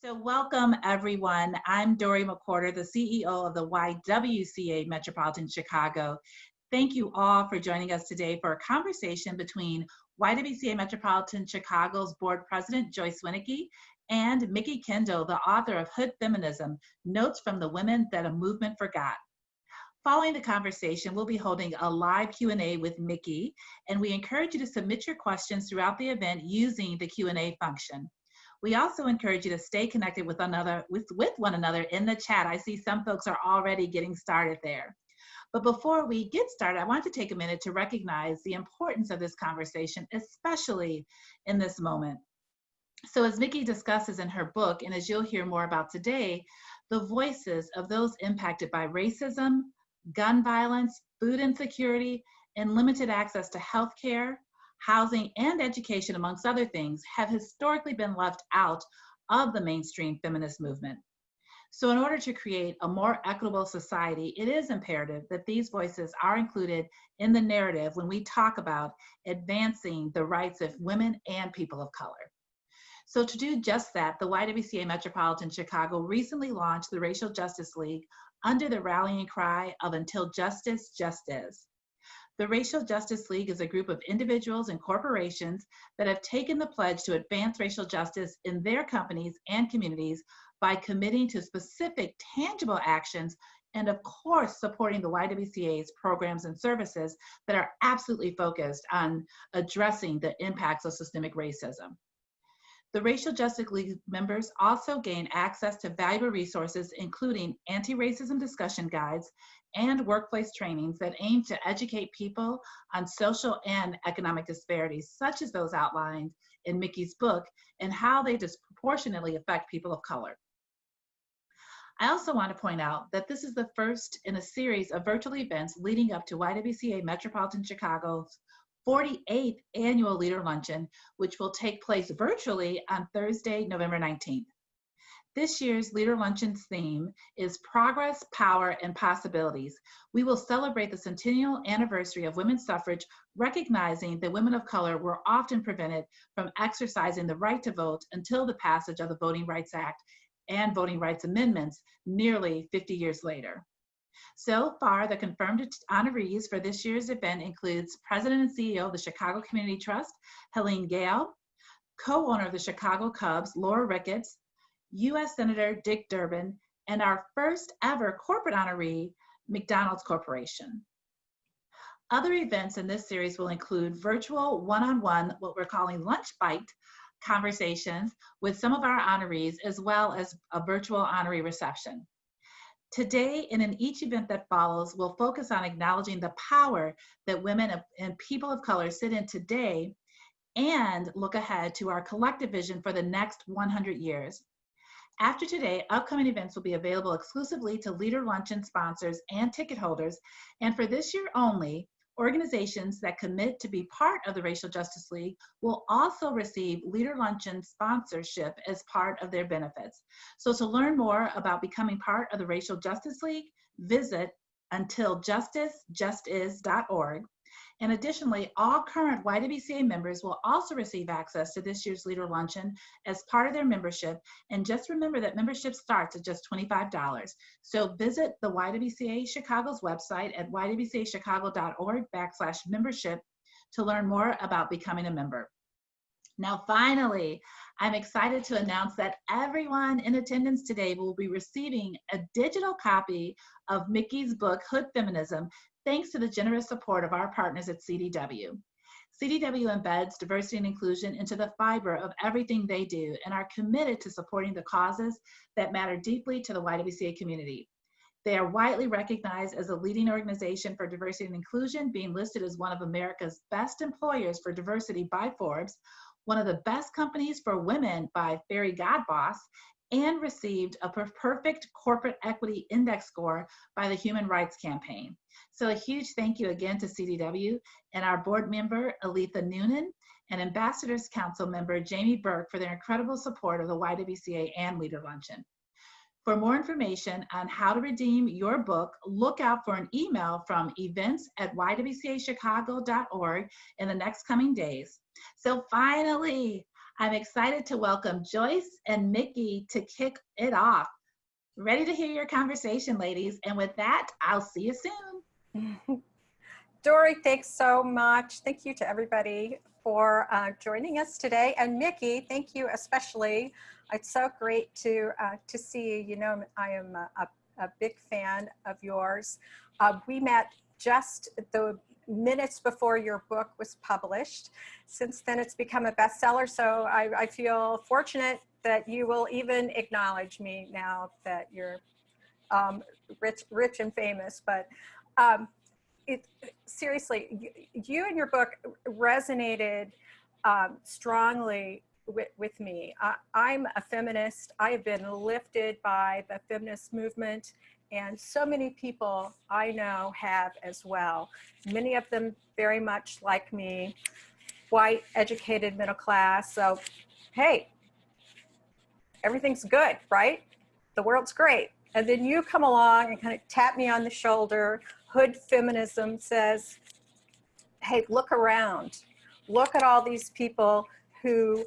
So welcome everyone. I'm Dory McWhorter, the CEO of the YWCA Metropolitan Chicago. Thank you all for joining us today for a conversation between YWCA Metropolitan Chicago's board president, Winnecke, and Mikki Kendall, the author of Hood Feminism, Notes from the Women That a Movement Forgot. Following the conversation, we'll be holding a live Q&A with Mikki, and we encourage you to submit your questions throughout the event using the Q&A function. We also encourage you to stay connected with one another in the chat. I see some folks are already getting started there. But before we get started, I want to take a minute to recognize the importance of this conversation, especially in this moment. So as Mikki discusses in her book, and as you'll hear more about today, the voices of those impacted by racism, gun violence, food insecurity, and limited access to healthcare, housing, and education, amongst other things, have historically been left out of the mainstream feminist movement. So in order to create a more equitable society, it is imperative that these voices are included in the narrative when we talk about advancing the rights of women and people of color. So to do just that, the YWCA Metropolitan Chicago recently launched the Racial Justice League under the rallying cry of "Until Justice Just Is." The Racial Justice League is a group of individuals and corporations that have taken the pledge to advance racial justice in their companies and communities by committing to specific tangible actions and, of course, supporting the YWCA's programs and services that are absolutely focused on addressing the impacts of systemic racism. The Racial Justice League members also gain access to valuable resources, including anti-racism discussion guides and workplace trainings that aim to educate people on social and economic disparities, such as those outlined in Mikki's book, and how they disproportionately affect people of color. I also want to point out that this is the first in a series of virtual events leading up to YWCA Metropolitan Chicago's 48th Annual Leader Luncheon, which will take place virtually on Thursday, November 19th. This year's Leader Luncheon's theme is Progress, Power, and Possibilities. We will celebrate the centennial anniversary of women's suffrage, recognizing that women of color were often prevented from exercising the right to vote until the passage of the Voting Rights Act and voting rights amendments nearly 50 years later. So far, the confirmed honorees for this year's event includes President and CEO of the Chicago Community Trust, Helene Gayle, co-owner of the Chicago Cubs, Laura Ricketts, U.S. Senator Dick Durbin, and our first ever corporate honoree, McDonald's Corporation. Other events in this series will include virtual one-on-one, what we're calling lunch bite conversations with some of our honorees, as well as a virtual honoree reception. Today, and in each event that follows, we'll focus on acknowledging the power that women and people of color sit in today and look ahead to our collective vision for the next 100 years. After today, upcoming events will be available exclusively to Leader Luncheon sponsors and ticket holders, and for this year only, organizations that commit to be part of the Racial Justice League will also receive Leader Luncheon sponsorship as part of their benefits. So to learn more about becoming part of the Racial Justice League, visit untiljusticejustis.org. And additionally, all current YWCA members will also receive access to this year's Leader Luncheon as part of their membership. And just remember that membership starts at just $25. So visit the YWCA Chicago's website at ywcachicago.org/membership to learn more about becoming a member. Now, finally, I'm excited to announce that everyone in attendance today will be receiving a digital copy of Mikki's book, Hood Feminism, thanks to the generous support of our partners at CDW. CDW embeds diversity and inclusion into the fiber of everything they do and are committed to supporting the causes that matter deeply to the YWCA community. They are widely recognized as a leading organization for diversity and inclusion, being listed as one of America's best employers for diversity by Forbes, one of the best companies for women by Fairy Godboss, and received a perfect corporate equity index score by the Human Rights Campaign. So a huge thank you again to CDW and our board member, Aletha Noonan, and Ambassadors Council member, Jamie Burke, for their incredible support of the YWCA and Leader Luncheon. For more information on how to redeem your book, look out for an email from events@ywcachicago.org in the next coming days. So finally, I'm excited to welcome Joyce and Mikki to kick it off. Ready to hear your conversation, ladies. And with that, I'll see you soon. Dory, thanks so much. Thank you to everybody for joining us today. And Mikki, thank you especially. It's so great to see you. You know, I am a big fan of yours. We met just the minutes before your book was published. Since then, it's become a bestseller. So I feel fortunate that you will even acknowledge me now that you're rich and famous. But seriously, you and your book resonated strongly with me. I'm a feminist. I have been lifted by the feminist movement, and so many people I know have as well. Many of them very much like me, white, educated, middle class. So, hey, everything's good, right? The world's great. And then you come along and kind of tap me on the shoulder. Hood Feminism says, hey, look around. Look at all these people who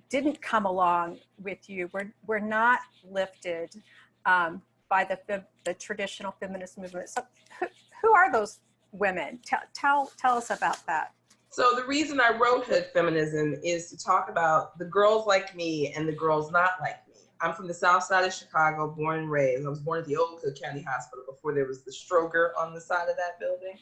didn't come along with you. We're not lifted by the traditional feminist movement. So who are those women? Tell us about that. So the reason I wrote Hood Feminism is to talk about the girls like me and the girls not like me. I'm from the south side of Chicago, born and raised. I was born at the old Cook County Hospital before there was the Stroger on the side of that building.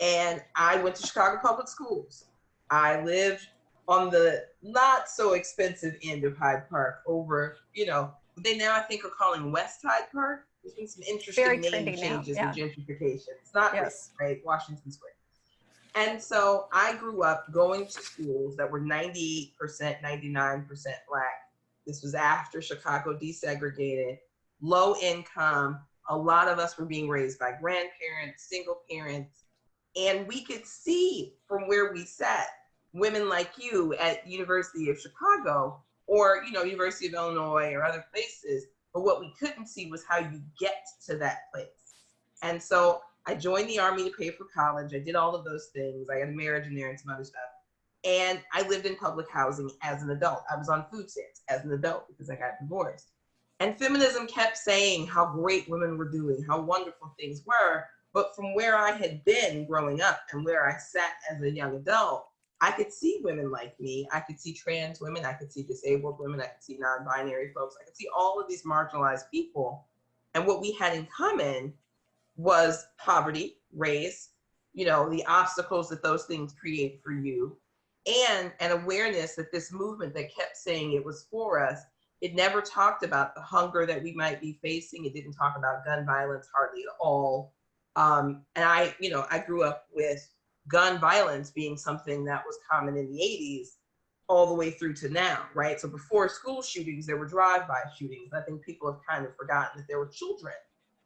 And I went to Chicago public schools. I lived on the not so expensive end of Hyde Park over, what they now I think are calling West Hyde Park. There's been some interesting name changes with gentrification. It's not right? Washington Square. And so I grew up going to schools that were 98%, 99% Black. This was after Chicago desegregated, low income. A lot of us were being raised by grandparents, single parents, and we could see from where we sat women like you at University of Chicago or, University of Illinois or other places. But what we couldn't see was how you get to that place. And so I joined the Army to pay for college. I did all of those things. I got a marriage in there and some other stuff. And I lived in public housing as an adult. I was on food stamps as an adult because I got divorced. And feminism kept saying how great women were doing, how wonderful things were. But from where I had been growing up and where I sat as a young adult, I could see women like me. I could see trans women. I could see disabled women. I could see non-binary folks. I could see all of these marginalized people. And what we had in common was poverty, race, the obstacles that those things create for you, and an awareness that this movement that kept saying it was for us, it never talked about the hunger that we might be facing. It didn't talk about gun violence hardly at all. And I grew up with gun violence being something that was common in the 80s all the way through to now, right? So before school shootings, there were drive-by shootings. I think people have kind of forgotten that there were children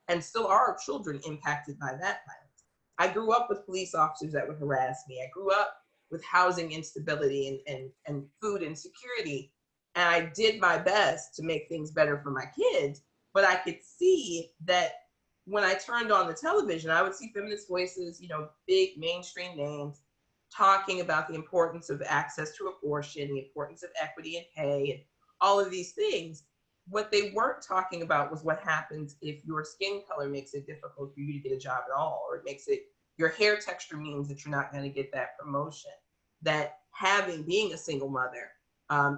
and still are children impacted by that violence. I grew up with police officers that would harass me. I grew up with housing instability and food insecurity. And I did my best to make things better for my kids, but I could see that when I turned on the television, I would see feminist voices, big mainstream names, talking about the importance of access to abortion, the importance of equity and pay, and all of these things. What they weren't talking about was what happens if your skin color makes it difficult for you to get a job at all, or it makes it, your hair texture means that you're not going to get that promotion. That being a single mother,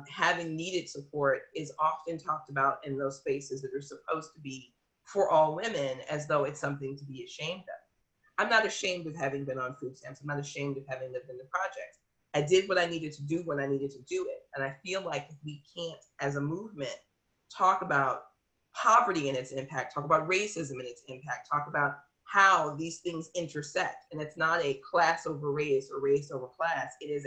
having needed support is often talked about in those spaces that are supposed to be for all women as though it's something to be ashamed of. I'm not ashamed of having been on food stamps. I'm not ashamed of having lived in the projects. I did what I needed to do when I needed to do it. And I feel like if we can't, as a movement, talk about poverty and its impact, talk about racism and its impact, talk about how these things intersect. And it's not a class over race or race over class. It is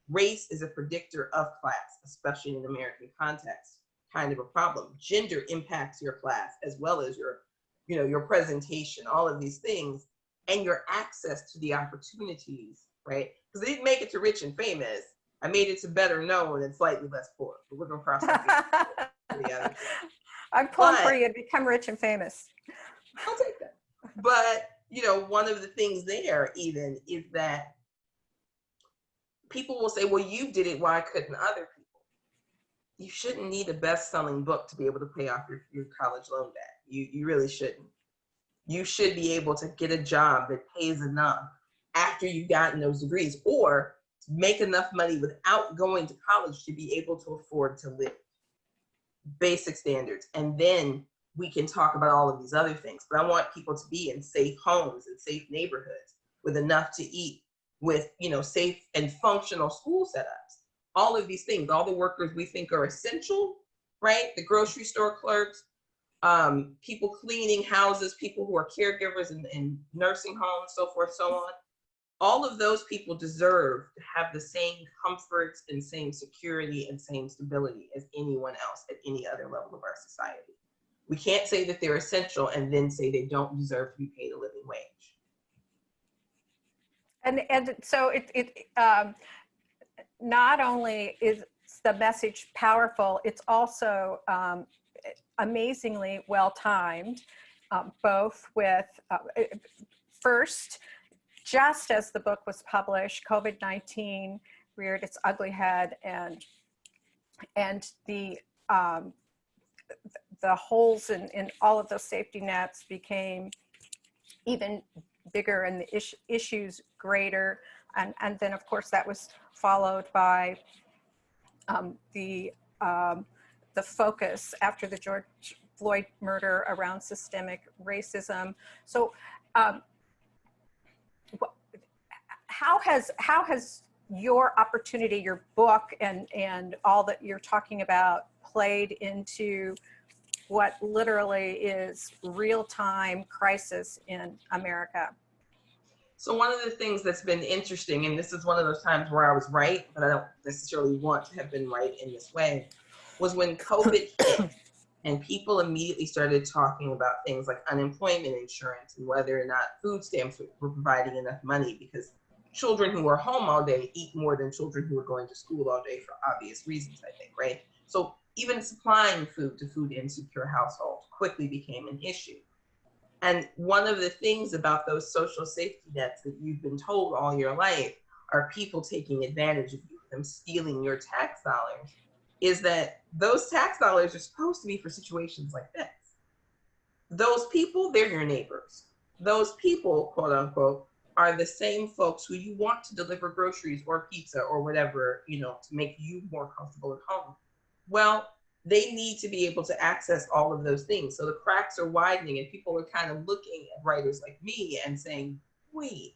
race is a predictor of class, especially in an American context, kind of a problem. Gender impacts your class as well as your presentation, all of these things, and your access to the opportunities, right? Because I didn't make it to rich and famous. I made it to better known and slightly less poor. But we're gonna cross that. I'm pulling for you to become rich and famous. I'll take that. But one of the things there even is that people will say, well, you did it, why couldn't other people? You shouldn't need a best-selling book to be able to pay off your college loan debt. You really shouldn't. You should be able to get a job that pays enough after you've gotten those degrees, or make enough money without going to college to be able to afford to live. Basic standards. And then we can talk about all of these other things. But I want people to be in safe homes and safe neighborhoods with enough to eat, with, you know, safe and functional school setups. All of these things, all the workers we think are essential, right? The grocery store clerks, people cleaning houses, people who are caregivers in nursing homes, so forth, so on. All of those people deserve to have the same comforts and same security and same stability as anyone else at any other level of our society. We can't say that they're essential and then say they don't deserve to be paid a living wage. And so it not only is the message powerful, it's also amazingly well-timed, both with, first, just as the book was published, COVID-19 reared its ugly head, and the holes in all of those safety nets became even bigger and the issues greater. And then, of course, that was followed by the focus after the George Floyd murder around systemic racism. So how has your opportunity, your book, and all that you're talking about played into what literally is real-time crisis in America? So one of the things that's been interesting, and this is one of those times where I was right, but I don't necessarily want to have been right in this way, was when COVID hit and people immediately started talking about things like unemployment insurance and whether or not food stamps were providing enough money, because children who are home all day eat more than children who are going to school all day for obvious reasons, I think, right? So even supplying food to food insecure households quickly became an issue. And one of the things about those social safety nets that you've been told all your life are people taking advantage of you, them stealing your tax dollars, is that those tax dollars are supposed to be for situations like this. Those people, they're your neighbors. Those people, quote unquote, are the same folks who you want to deliver groceries or pizza or whatever, you know, to make you more comfortable at home. Well, they need to be able to access all of those things. So the cracks are widening and people are kind of looking at writers like me and saying, wait,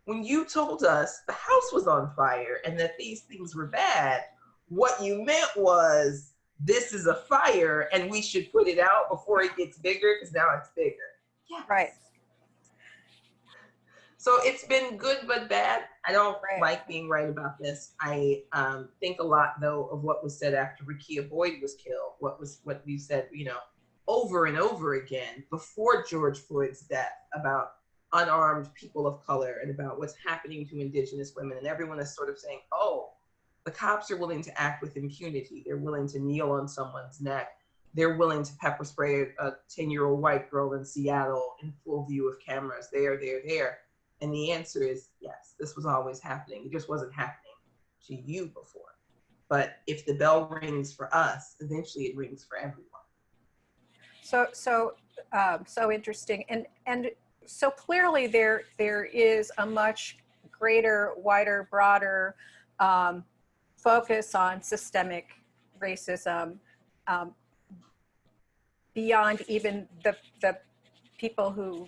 when you told us the house was on fire and that these things were bad, what you meant was this is a fire and we should put it out before it gets bigger, because now it's bigger. Yeah. Right. So it's been good but bad. I don't like being right about this. I think a lot, though, of what was said after Rekia Boyd was killed, what we said, you know, over and over again before George Floyd's death about unarmed people of color and about what's happening to Indigenous women. And everyone is sort of saying, oh, the cops are willing to act with impunity. They're willing to kneel on someone's neck. They're willing to pepper spray a 10-year-old white girl in Seattle in full view of cameras. There. And the answer is yes, this was always happening. It just wasn't happening to you before. But if the bell rings for us, eventually it rings for everyone. So interesting. And so clearly there is a much greater, wider, broader focus on systemic racism beyond even the people who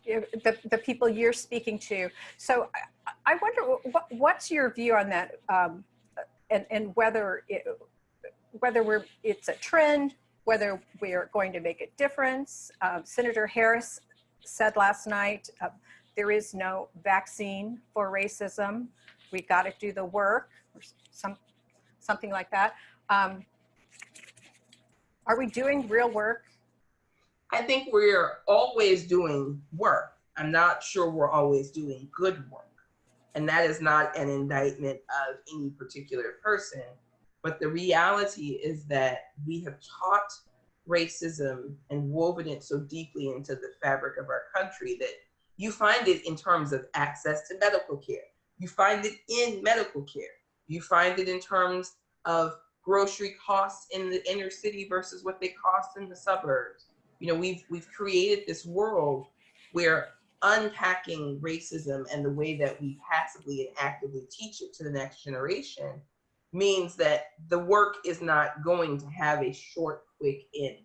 the people you're speaking to. So I wonder what's your view on that, and whether it's a trend, whether we're going to make a difference. Senator Harris said last night, there is no vaccine for racism. We got to do the work, or something like that. Are we doing real work? I think we're always doing work. I'm not sure we're always doing good work. And that is not an indictment of any particular person. But the reality is that we have taught racism and woven it so deeply into the fabric of our country that You find it in terms of access to medical care. You find it in medical care. You find it in terms of grocery costs in the inner city versus what they cost in the suburbs. You know, we've created this world where unpacking racism and the way that we passively and actively teach it to the next generation means that the work is not going to have a short, quick end.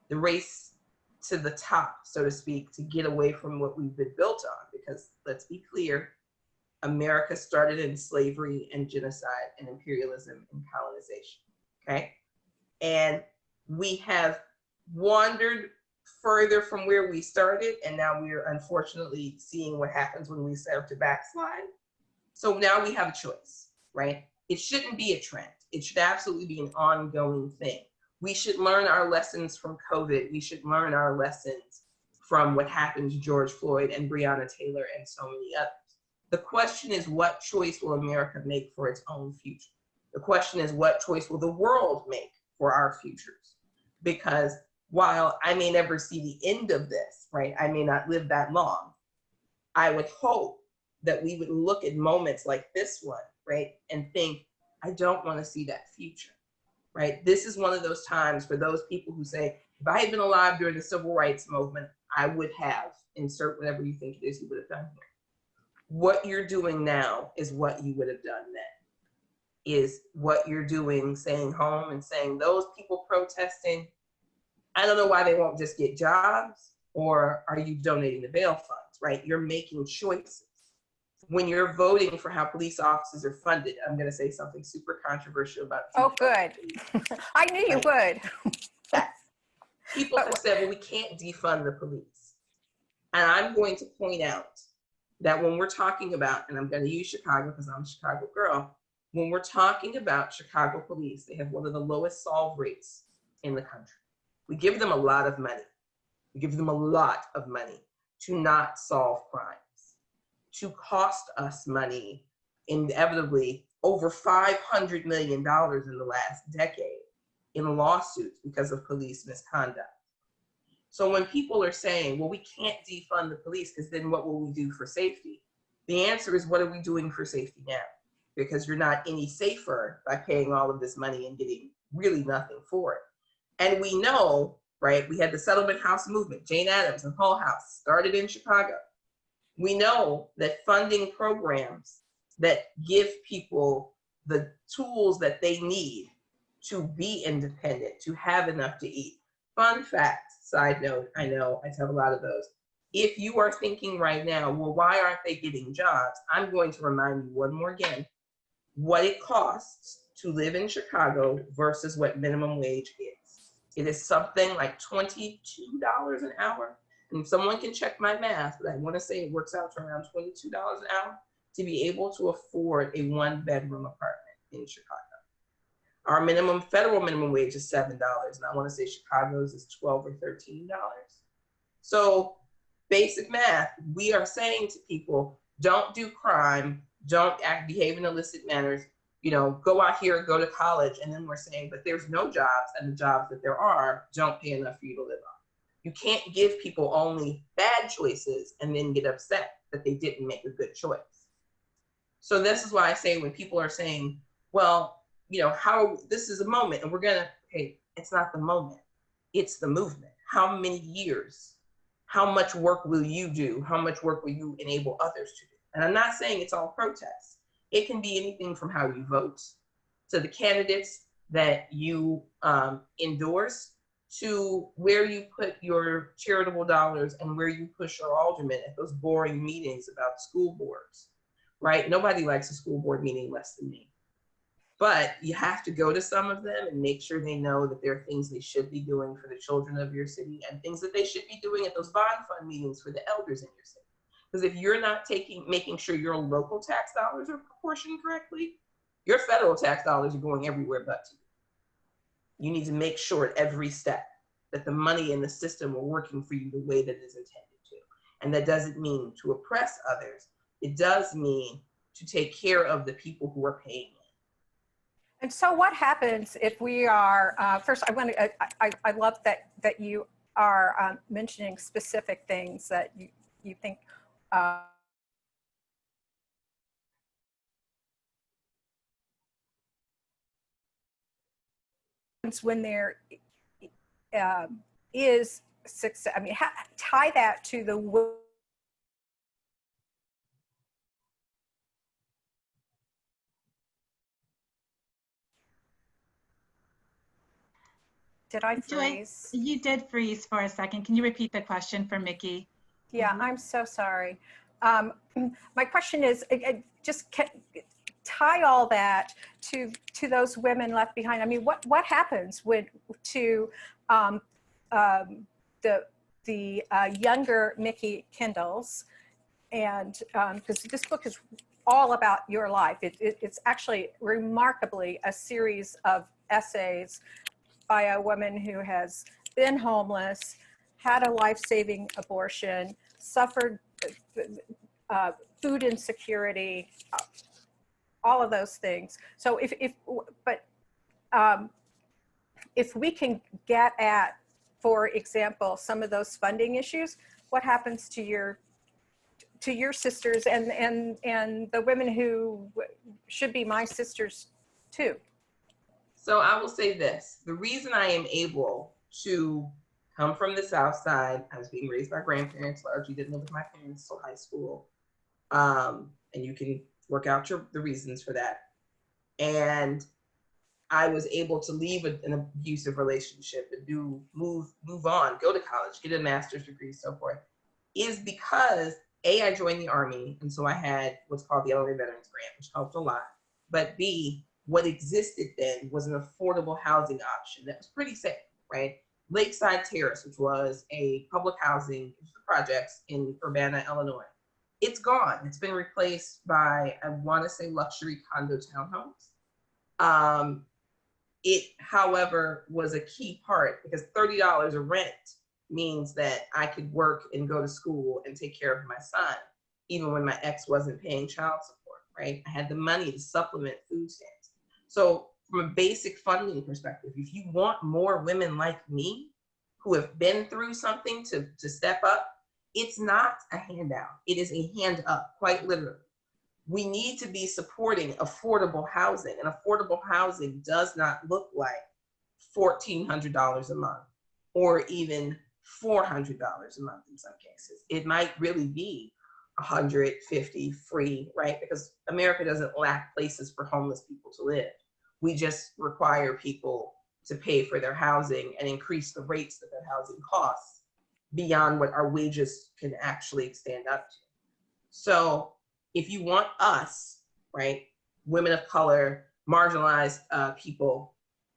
The race to the top, so to speak, to get away from what we've been built on, because let's be clear, America started in slavery and genocide and imperialism and colonization, okay? And we have wandered further from where we started, and now we are unfortunately seeing what happens when we start to backslide. So now we have a choice, right? It shouldn't be a trend. It should absolutely be an ongoing thing. We should learn our lessons from COVID. We should learn our lessons from what happened to George Floyd and Breonna Taylor and so many others. The question is, what choice will America make for its own future? The question is, what choice will the world make for our futures? Because while I may never see the end of this, right? I may not live that long. I would hope that we would look at moments like this one, right? And think, I don't want to see that future, right? This is one of those times for those people who say, if I had been alive during the civil rights movement, I would have, insert whatever you think it is you would have done here. What you're doing now is what you would have done then, is what you're doing, staying home and saying those people protesting, I don't know why they won't just get jobs, or are you donating to bail funds, right? You're making choices. When you're voting for how police officers are funded, I'm going to say something super controversial about. Oh, good. I knew you would. Yes. People have said, well, we can't defund the police. And I'm going to point out that when we're talking about, and I'm going to use Chicago because I'm a Chicago girl, when we're talking about Chicago police, they have one of the lowest solve rates in the country. We give them a lot of money. We give them a lot of money to not solve crimes, to cost us money, inevitably over $500 million in the last decade in lawsuits because of police misconduct. So when people are saying, well, we can't defund the police because then what will we do for safety? The answer is, what are we doing for safety now? Because you're not any safer by paying all of this money and getting really nothing for it. And we know, right, we had the Settlement House movement, Jane Addams and Hull House started in Chicago. We know that funding programs that give people the tools that they need to be independent, to have enough to eat. Fun fact, side note, I know I have a lot of those. If you are thinking right now, well, why aren't they getting jobs? I'm going to remind you one more again, what it costs to live in Chicago versus what minimum wage is. It is something like $22 an hour. And someone can check my math, but I want to say it works out to around $22 an hour to be able to afford a one-bedroom apartment in Chicago. Our federal minimum wage is $7, and I want to say Chicago's is $12 or $13. So basic math, we are saying to people, don't do crime, don't behave in illicit manners, you know, go out here, go to college, and then we're saying, but there's no jobs, and the jobs that there are don't pay enough for you to live on. You can't give people only bad choices and then get upset that they didn't make a good choice. So this is why I say when people are saying, well, you know, this is a moment and we're gonna, hey, it's not the moment, it's the movement. How many years? How much work will you do? How much work will you enable others to do? And I'm not saying it's all protests. It can be anything from how you vote, to the candidates that you endorse, to where you put your charitable dollars and where you push your aldermen at those boring meetings about school boards, right? Nobody likes a school board meeting less than me. But you have to go to some of them and make sure they know that there are things they should be doing for the children of your city and things that they should be doing at those bond fund meetings for the elders in your city. Because if you're not making sure your local tax dollars are proportioned correctly, your federal tax dollars are going everywhere but to you. You need to make sure at every step that the money in the system are working for you the way that it's intended to. And that doesn't mean to oppress others. It does mean to take care of the people who are paying it. And so what happens if we are, first I love that you are mentioning specific things that you think when there is success, I mean, tie that to the Did I freeze? You did freeze for a second. Can you repeat the question for Mikki? Yeah, I'm so sorry. My question is, just tie all that to those women left behind. I mean, what happens to the younger Mikki Kendalls? And because this book is all about your life. It's actually remarkably a series of essays by a woman who has been homeless, had a life-saving abortion, suffered food insecurity, all of those things. So if we can get at, for example, some of those funding issues, what happens to your sisters and the women who should be my sisters too? So I will say this, the reason I am able to come from the South Side, I was being raised by grandparents, largely didn't live with my parents till high school. And you can work out the reasons for that. And I was able to leave an abusive relationship and move on, go to college, get a master's degree, so forth, is because I joined the Army, and so I had what's called the Elderly Veterans Grant, which helped a lot. But B, what existed then was an affordable housing option that was pretty safe, right? Lakeside Terrace, which was a public housing projects in Urbana, Illinois. It's gone. It's been replaced by, I want to say, luxury condo townhomes. It, however, was a key part because $30 a rent means that I could work and go to school and take care of my son, even when my ex wasn't paying child support, right? I had the money to supplement food stamps. So from a basic funding perspective, if you want more women like me who have been through something to step up, it's not a handout. It is a hand up, quite literally. We need to be supporting affordable housing, and affordable housing does not look like $1,400 a month or even $400 a month in some cases. It might really be $150 free, right? Because America doesn't lack places for homeless people to live. We just require people to pay for their housing and increase the rates that their housing costs beyond what our wages can actually stand up to. So if you want us, right, women of color, marginalized people,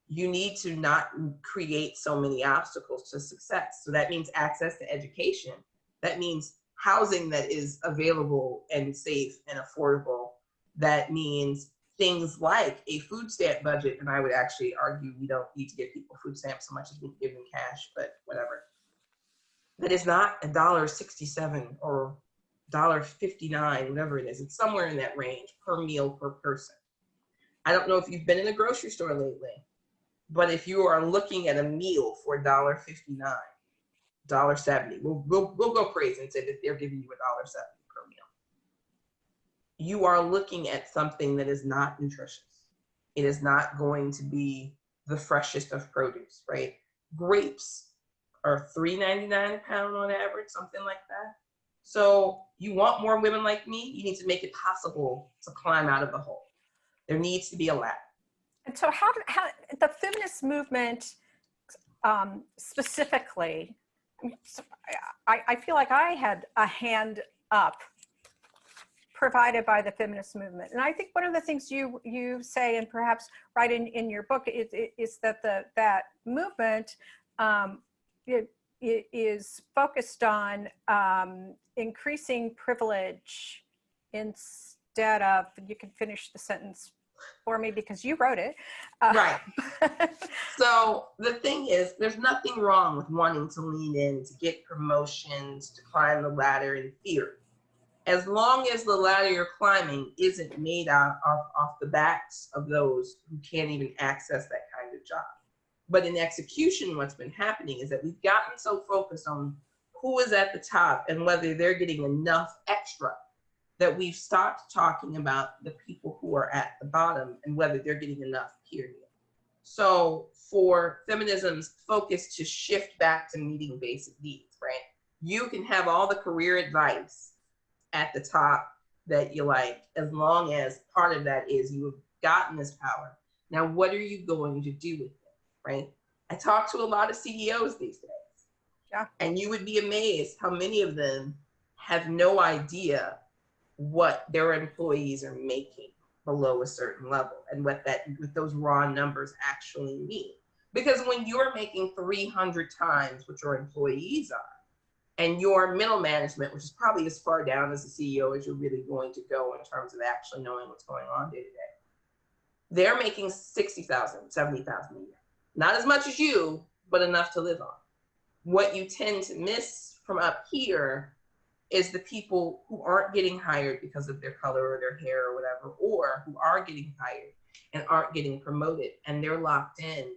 you need to not create so many obstacles to success. So that means access to education. That means housing that is available and safe and affordable. That means things like a food stamp budget, and I would actually argue we don't need to give people food stamps so much as we give them cash, but whatever. That is not $1.67 or $1.59, whatever it is. It's somewhere in that range per meal per person. I don't know if you've been in a grocery store lately, but if you are looking at a meal for $1.59, $1.70, we'll go crazy and say that they're giving you $1.70 per meal. You are looking at something that is not nutritious. It is not going to be the freshest of produce, right? Grapes are $3.99 a pound on average, something like that. So you want more women like me, you need to make it possible to climb out of the hole. There needs to be a ladder. And so how the feminist movement specifically, I feel like I had a hand up provided by the feminist movement. And I think one of the things you say, and perhaps right in your book, is that that movement it is focused on increasing privilege instead of, you can finish the sentence for me because you wrote it. Right. So the thing is, there's nothing wrong with wanting to lean in, to get promotions, to climb the ladder in theory, as long as the ladder you're climbing isn't made out off the backs of those who can't even access that kind of job. But in execution, what's been happening is that we've gotten so focused on who is at the top and whether they're getting enough extra, that we've stopped talking about the people who are at the bottom and whether they're getting enough, period. So for feminism's focus to shift back to meeting basic needs, right? You can have all the career advice at the top that you like, as long as part of that is you have gotten this power. Now, what are you going to do with it, right? I talk to a lot of CEOs these days. Yeah. And you would be amazed how many of them have no idea what their employees are making below a certain level and what those raw numbers actually mean. Because when you're making 300 times what your employees are, and your middle management, which is probably as far down as the CEO as you're really going to go in terms of actually knowing what's going on day to day, they're making 60,000, 70,000 a year. Not as much as you, but enough to live on. What you tend to miss from up here is the people who aren't getting hired because of their color or their hair or whatever, or who are getting hired and aren't getting promoted, and they're locked in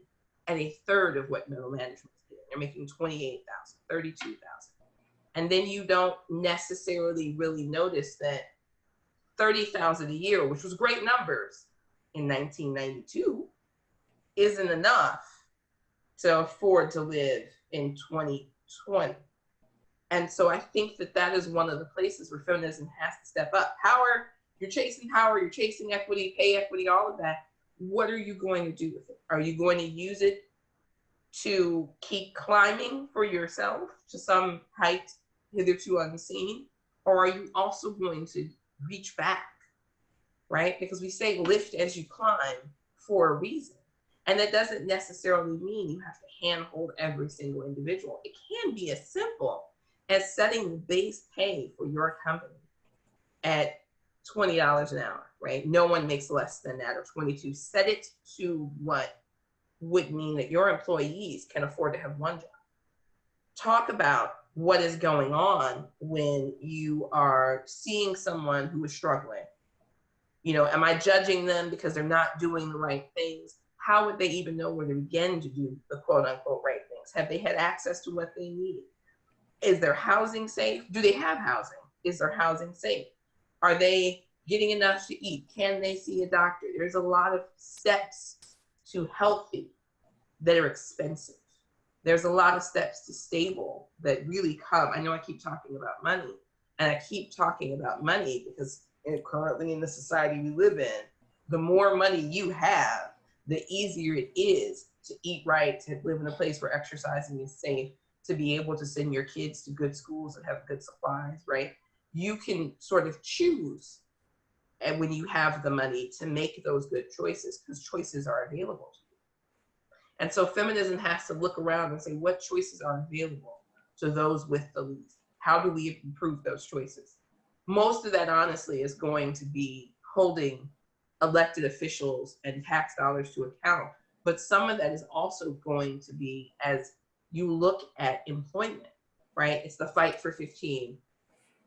at a third of what middle management is getting. They're making 28,000, 32,000. And then you don't necessarily really notice that 30,000 a year, which was great numbers in 1992, isn't enough to afford to live in 2020. And so I think that that is one of the places where feminism has to step up. Power, you're chasing equity, pay equity, all of that. What are you going to do with it? Are you going to use it to keep climbing for yourself to some height hitherto unseen? Or are you also going to reach back, right? Because we say lift as you climb for a reason. And that doesn't necessarily mean you have to handhold every single individual. It can be as simple as setting the base pay for your company at $20 an hour, right? No one makes less than that, or 22. Set it to what would mean that your employees can afford to have one job. Talk about what is going on when you are seeing someone who is struggling. You know, am I judging them because they're not doing the right things? How would they even know where to begin to do the quote unquote right things? Have they had access to what they need? Is their housing safe? Do they have housing? Is their housing safe? Are they getting enough to eat? Can they see a doctor? There's a lot of steps to healthy that are expensive. There's a lot of steps to stable that really come. I know I keep talking about money, and I keep talking about money because currently in the society we live in, the more money you have, the easier it is to eat right, to live in a place where exercising is safe, to be able to send your kids to good schools and have good supplies, right? You can sort of choose, and when you have the money, to make those good choices, because choices are available to you. And so feminism has to look around and say, what choices are available to those with the least? How do we improve those choices? Most of that, honestly, is going to be holding elected officials and tax dollars to account. But some of that is also going to be, as you look at employment, right? It's the fight for 15.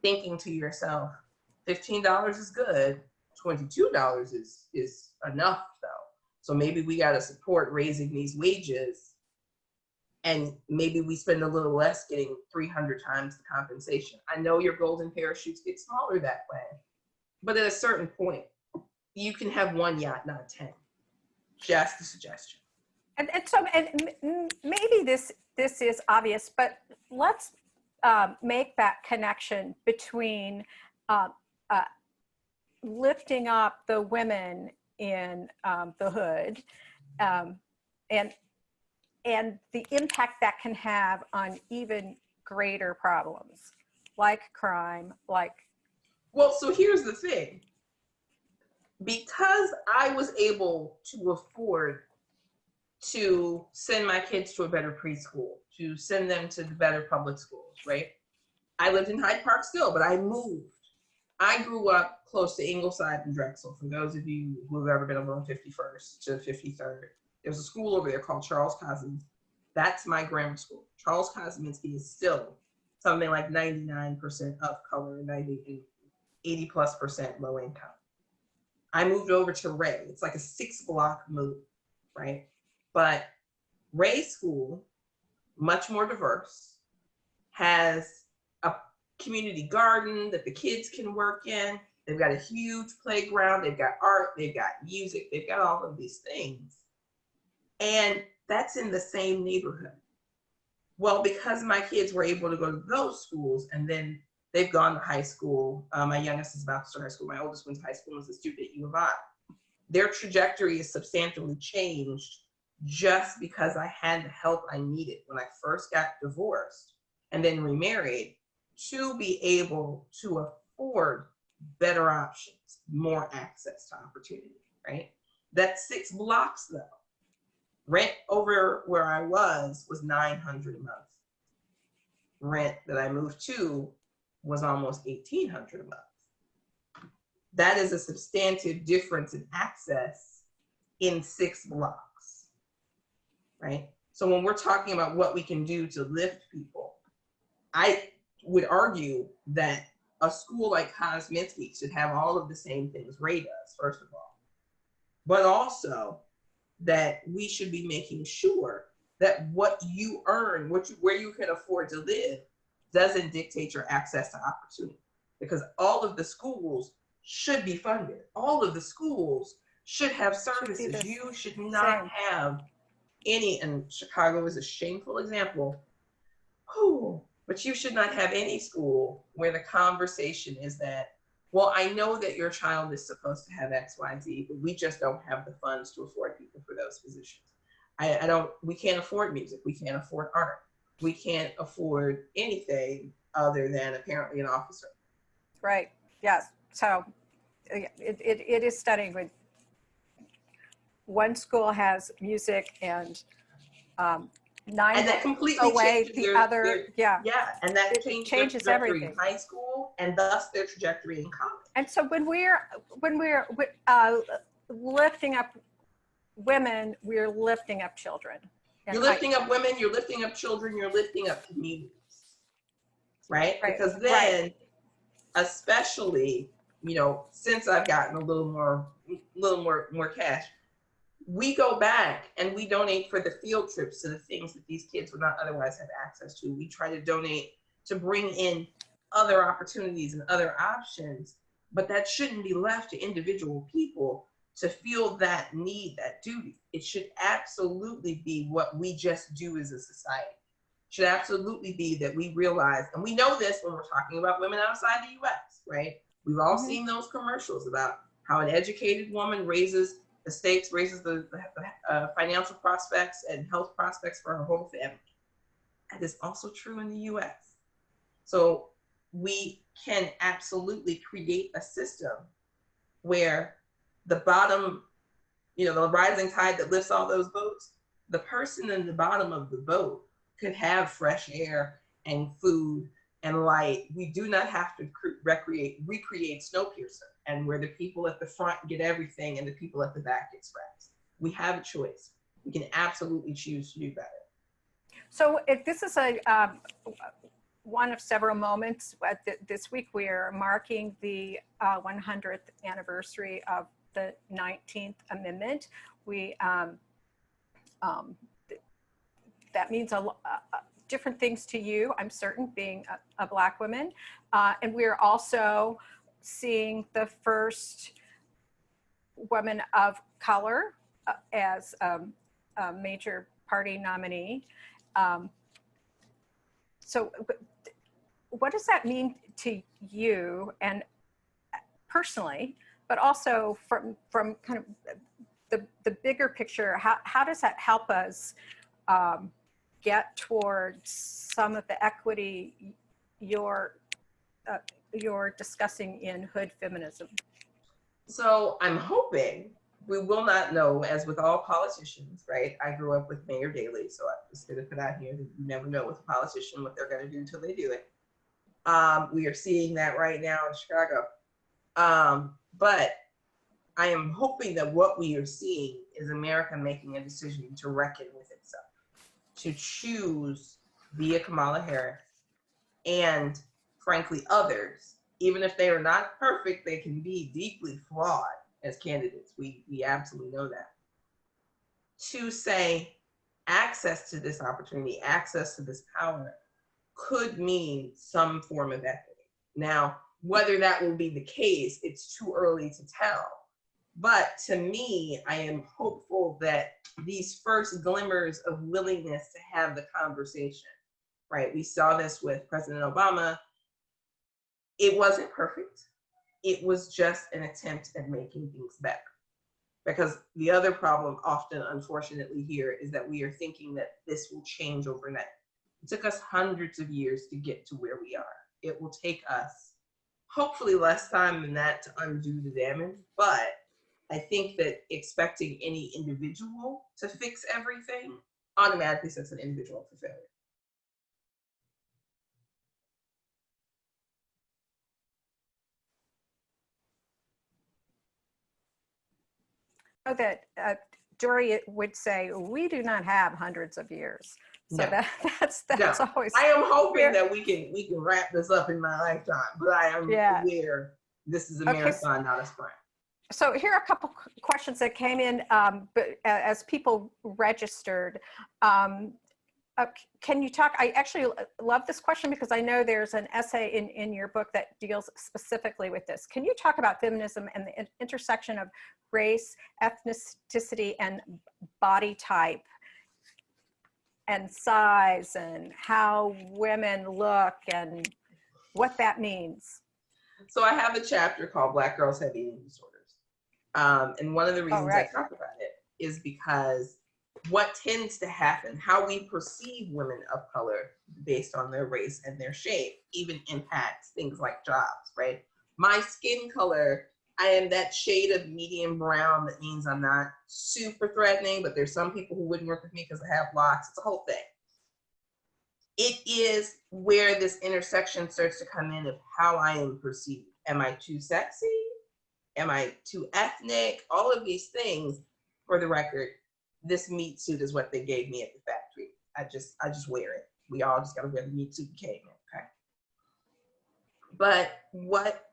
Thinking to yourself, $15 is good, $22 is enough though. So maybe we got to support raising these wages, and maybe we spend a little less getting 300 times the compensation. I know your golden parachutes get smaller that way, but at a certain point, you can have one yacht, not 10. Just a suggestion. And maybe this is obvious, but let's make that connection between lifting up the women in the hood and the impact that can have on even greater problems like crime, Well, so here's the thing. Because I was able to afford to send my kids to a better preschool, to send them to the better public schools, right? I lived in Hyde Park still, but I moved. I grew up close to Ingleside and Drexel. For those of you who have ever been over on 51st to 53rd, there's a school over there called Charles Cosmins. That's my grammar school. Charles Kosminski is still something like 99% of color and 80+% low income. I moved over to Ray. It's like a 6-block move, right? But Ray School, much more diverse, has a community garden that the kids can work in. They've got a huge playground. They've got art. They've got music. They've got all of these things. And that's in the same neighborhood. Well, because my kids were able to go to those schools, and then they've gone to high school. My youngest is about to start high school. My oldest one's high school and is a student at U of I. Their trajectory is substantially changed just because I had the help I needed when I first got divorced and then remarried to be able to afford better options, more access to opportunity, right? That's 6 blocks though. Rent over where I was $900 a month. Rent that I moved to was almost $1,800 a month. That is a substantive difference in access in 6 blocks, right? So when we're talking about what we can do to lift people, I would argue that a school like Winnecke should have all of the same things Ray does, first of all, but also that we should be making sure that what you earn, where you can afford to live, doesn't dictate your access to opportunity. Because all of the schools should be funded. All of the schools should have services. You should not have any, and Chicago is a shameful example, but you should not have any school where the conversation is that, well, I know that your child is supposed to have X, Y, Z, but we just don't have the funds to afford people for those positions. We can't afford music. We can't afford art. We can't afford anything other than apparently an officer. Right, yes. So it is stunning when one school has music and 9 and that completely away changes the other, and that changes their trajectory everything in high school and thus their trajectory in college. And so when we're lifting up women, we're lifting up children. You're lifting up women, you're lifting up children, you're lifting up communities, right? Because then, especially, since I've gotten a little more cash, we go back and we donate for the field trips to the things that these kids would not otherwise have access to. We try to donate to bring in other opportunities and other options, but that shouldn't be left to individual people to feel that need, that duty. It should absolutely be what we just do as a society. It should absolutely be that we realize, and we know this when we're talking about women outside the US, right? We've all seen those commercials about how an educated woman raises the stakes, raises the financial prospects and health prospects for her whole family. That is also true in the US. So we can absolutely create a system where the bottom, the rising tide that lifts all those boats, the person in the bottom of the boat could have fresh air and food and light. We do not have to recreate Snowpiercer, and where the people at the front get everything and the people at the back get scraps. We have a choice. We can absolutely choose to do better. So this is one of several moments. This week we are marking the 100th anniversary of the 19th Amendment. That means different things to you, I'm certain, being a Black woman. And we're also seeing the first woman of color as a major party nominee. So what does that mean to you, and personally, but also from kind of the bigger picture? How does that help us get towards some of the equity you're discussing in Hood Feminism? So I'm hoping we will not know, as with all politicians, right? I grew up with Mayor Daley, so I'm just going to put out here that you never know with a politician what they're going to do until they do it. We are seeing that right now in Chicago. But I am hoping that what we are seeing is America making a decision to reckon with itself, to choose via Kamala Harris and, frankly, others. Even if they are not perfect, they can be deeply flawed as candidates. We absolutely know that. To say access to this opportunity, access to this power could mean some form of equity. Now, whether that will be the case, it's too early to tell. But to me, I am hopeful that these first glimmers of willingness to have the conversation, right? We saw this with President Obama. It wasn't perfect. It was just an attempt at making things better. Because the other problem often, unfortunately, here is that we are thinking that this will change overnight. It took us hundreds of years to get to where we are. It will take us hopefully less time than that to undo the damage, but I think that expecting any individual to fix everything automatically sets an individual for failure. That Dory would say, we do not have hundreds of years. So No. that's No. always. I am hoping that we can wrap this up in my lifetime, but I am aware this is a marathon, not a sprint. So here are a couple questions that came in but as people registered. Can you talk, I actually love this question because I know there's an essay in your book that deals specifically with this. Can you talk about feminism and the intersection of race, ethnicity, and body type and size and how women look and what that means? So I have a chapter called Black Girls Have Eating Disorders. And one of the reasons I talk about it is because what tends to happen, how we perceive women of color based on their race and their shape, even impacts things like jobs, right? My skin color, I am that shade of medium brown. That means I'm not super threatening, but there's some people who wouldn't work with me because I have locks. It's a whole thing. It is where this intersection starts to come in of how I am perceived. Am I too sexy? Am I too ethnic? All of these things, for the record, this meat suit is what they gave me at the factory. I just wear it. We all just gotta wear the meat suit we came in, okay? But what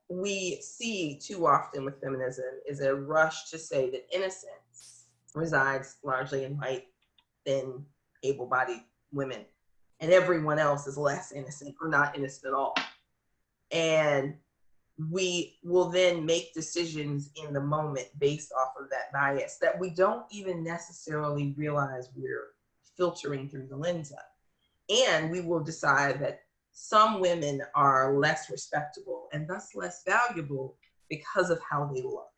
we see too often with feminism is a rush to say that innocence resides largely in white, thin, able-bodied women, and everyone else is less innocent or not innocent at all. And we will then make decisions in the moment based off of that bias that we don't even necessarily realize we're filtering through the lens of. And we will decide that some women are less respectable and thus less valuable because of how they look.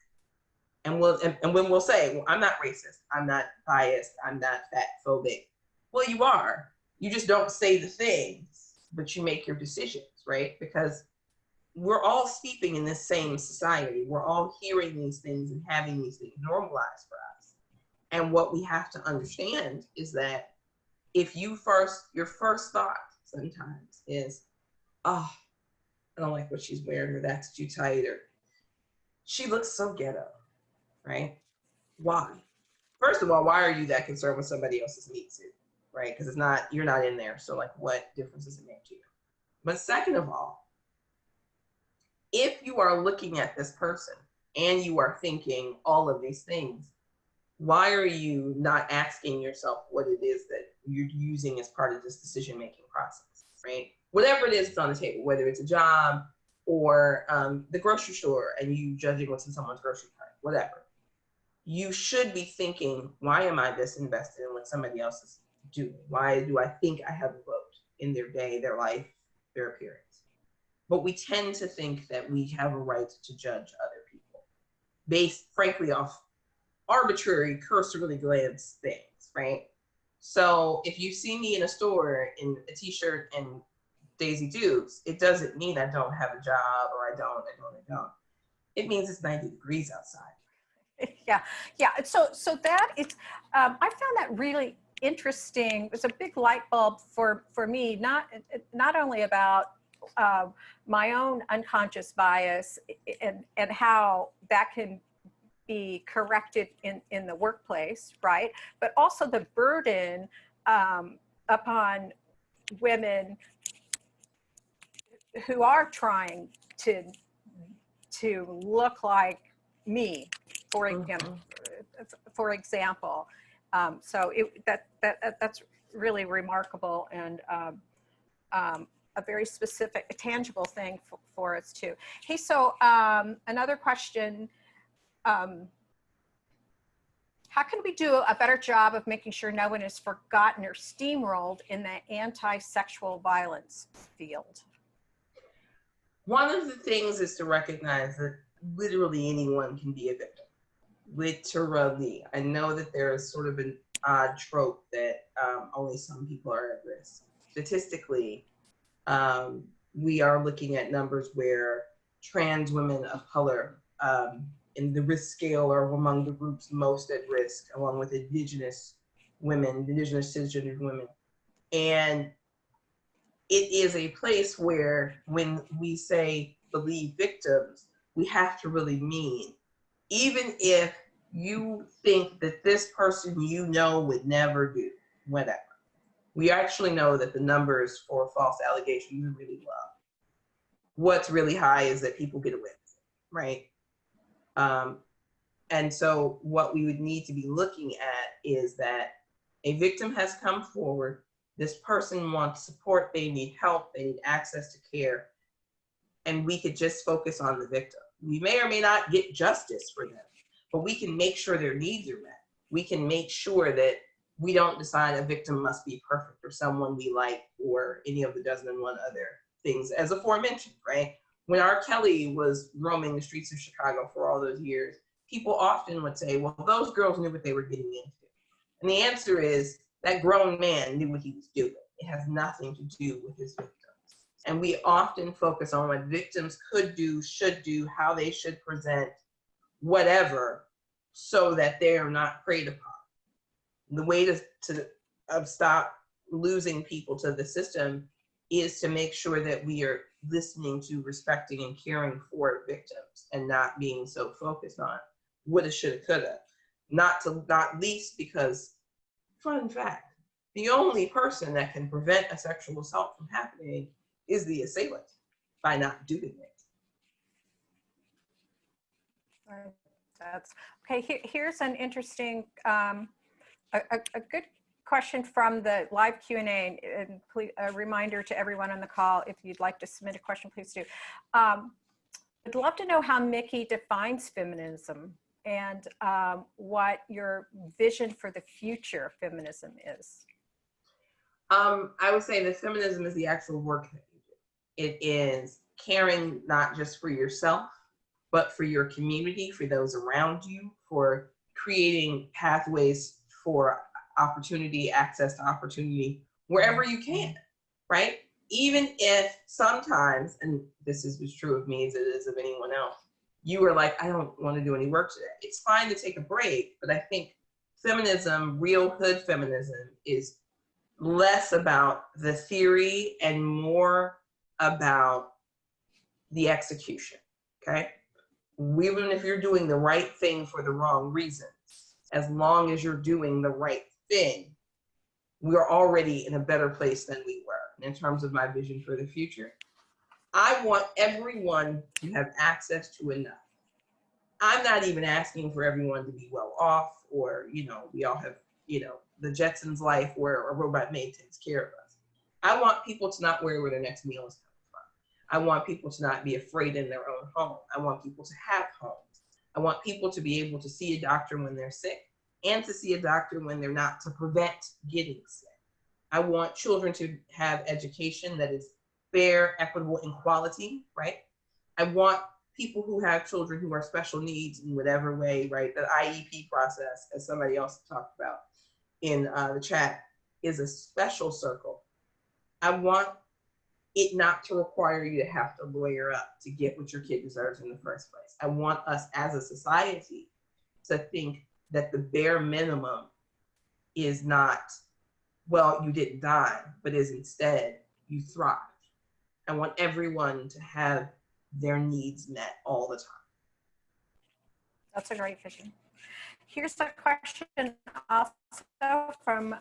And when we'll say, well, I'm not racist, I'm not biased, I'm not fat phobic. Well, you are. You just don't say the things, but you make your decisions, right? Because we're all steeping in this same society. We're all hearing these things and having these things normalized for us. And what we have to understand is that if your first thought sometimes is, oh, I don't like what she's wearing, or that's too tight, or she looks so ghetto, right? Why? First of all, why are you that concerned with somebody else's meat suit, right? Because you're not in there. So like, what difference does it make to you? But second of all, if you are looking at this person and you are thinking all of these things, why are you not asking yourself what it is that you're using as part of this decision-making process, right? Whatever it is that's on the table, whether it's a job or the grocery store and you judging what's in someone's grocery cart, whatever. You should be thinking, why am I this invested in what somebody else is doing? Why do I think I have a vote in their day, their life, their appearance? But we tend to think that we have a right to judge other people based, frankly, off arbitrary, cursorily glanced things, right? So if you see me in a store in a t-shirt and Daisy Dukes, it doesn't mean I don't have a job or I don't. It means it's 90 degrees outside. Yeah. So that it's, I found that really interesting. It's a big light bulb for me, not only about my own unconscious bias and how that can be corrected in the workplace, right? But also the burden upon women who are trying to look like me, for example. So that's really remarkable, and a very specific, a tangible thing for us too. Hey, so another question, how can we do a better job of making sure no one is forgotten or steamrolled in the anti-sexual violence field? One of the things is to recognize that literally anyone can be a victim. Literally. I know that there is sort of an odd trope that only some people are at risk. Statistically, we are looking at numbers where trans women of color in the risk scale are among the groups most at risk, along with indigenous women, indigenous cisgendered women. And it is a place where when we say believe victims, we have to really mean, even if you think that this person you know would never do, whatever. We actually know that the numbers for false allegations are really low. What's really high is that people get away with it, right? And so what we would need to be looking at is that a victim has come forward, this person wants support, they need help, they need access to care, and we could just focus on the victim. We may or may not get justice for them, but we can make sure their needs are met. We can make sure that we don't decide a victim must be perfect or someone we like or any of the dozen and one other things as aforementioned, right? When R. Kelly was roaming the streets of Chicago for all those years, people often would say, well, those girls knew what they were getting into. And the answer is that grown man knew what he was doing. It has nothing to do with his victims. And we often focus on what victims could do, should do, how they should present, whatever, so that they are not preyed upon. The way to stop losing people to the system is to make sure that we are listening to, respecting, and caring for victims and not being so focused on woulda, shoulda, coulda. Not least because, fun fact, the only person that can prevent a sexual assault from happening is the assailant by not doing it. That's okay. Here's an interesting, a good question from the live Q&A, and please, a reminder to everyone on the call, if you'd like to submit a question, please do. I'd love to know how Mikki defines feminism and what your vision for the future of feminism is. I would say that feminism is the actual work that you do. It is caring not just for yourself, but for your community, for those around you, for creating pathways for opportunity, access to opportunity, wherever you can, right? Even if sometimes, and this is as true of me as it is of anyone else, you are like, I don't want to do any work today. It's fine to take a break, but I think feminism, real hood feminism, is less about the theory and more about the execution, okay? Even if you're doing the right thing for the wrong reasons, as long as you're doing the right thing, we're already in a better place than we were. In terms of my vision for the future, I want everyone to have access to enough. I'm not even asking for everyone to be well off or, we all have, the Jetsons life where a robot maid takes care of us. I want people to not worry where their next meal is coming from. I want people to not be afraid in their own home. I want people to have homes. I want people to be able to see a doctor when they're sick and to see a doctor when they're not, to prevent getting sick. I want children to have education that is fair, equitable, and quality, right? I want people who have children who are special needs in whatever way, right? The IEP process, as somebody else talked about in the chat, is a special circle. I want it not to require you to have to lawyer up to get what your kid deserves in the first place. I want us as a society to think that the bare minimum is not, well, you didn't die, but is instead you thrived. I want everyone to have their needs met all the time. That's a great vision. Here's a question also from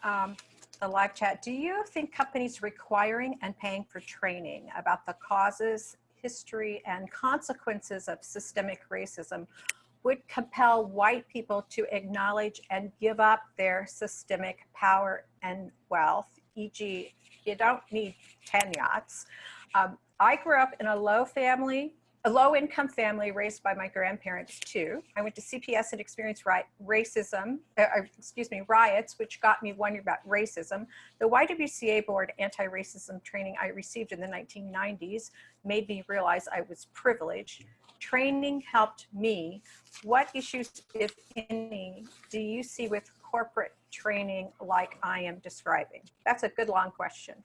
the live chat. Do you think companies requiring and paying for training about the causes, history, and consequences of systemic racism would compel white people to acknowledge and give up their systemic power and wealth e.g., you don't need 10 yachts. I grew up in a low-income family raised by my grandparents too. I went to CPS and experienced riots, which got me wondering about racism. The YWCA board anti-racism training I received in the 1990s made me realize I was privileged. Training helped me. What issues, if any, do you see with corporate training like I am describing? That's a good long question.